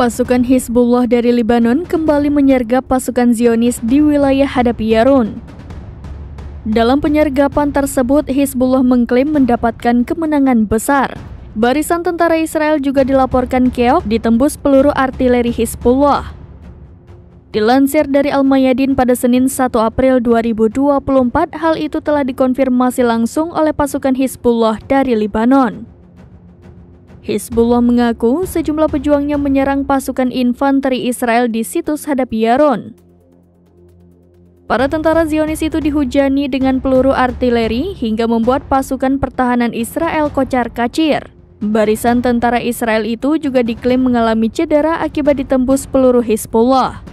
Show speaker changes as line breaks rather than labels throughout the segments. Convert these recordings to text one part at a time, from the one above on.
Pasukan Hizbullah dari Lebanon kembali menyergap pasukan Zionis di wilayah Hadap Yarun. Dalam penyergapan tersebut, Hizbullah mengklaim mendapatkan kemenangan besar. Barisan tentara Israel juga dilaporkan keok ditembus peluru artileri Hizbullah. Dilansir dari Al-Mayadin pada Senin 1 April 2024, hal itu telah dikonfirmasi langsung oleh pasukan Hizbullah dari Lebanon. Hizbullah mengaku sejumlah pejuangnya menyerang pasukan infanteri Israel di situs Hadap Yarun. Para tentara Zionis itu dihujani dengan peluru artileri hingga membuat pasukan pertahanan Israel kocar-kacir. Barisan tentara Israel itu juga diklaim mengalami cedera akibat ditembus peluru Hizbullah.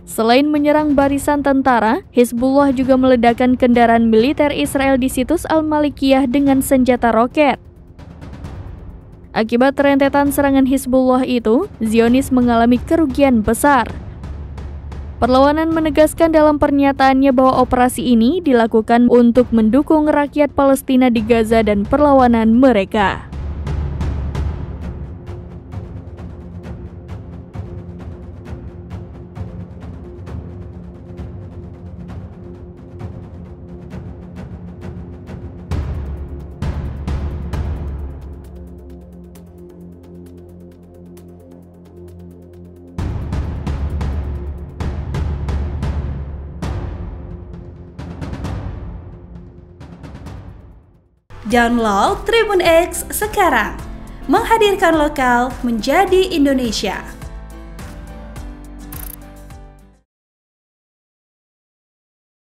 Selain menyerang barisan tentara, Hizbullah juga meledakkan kendaraan militer Israel di situs Al-Malikiyah dengan senjata roket. Akibat rentetan serangan Hizbullah itu, Zionis mengalami kerugian besar. Perlawanan menegaskan dalam pernyataannya bahwa operasi ini dilakukan untuk mendukung rakyat Palestina di Gaza dan perlawanan mereka.
Download Tribun X sekarang, menghadirkan lokal menjadi Indonesia.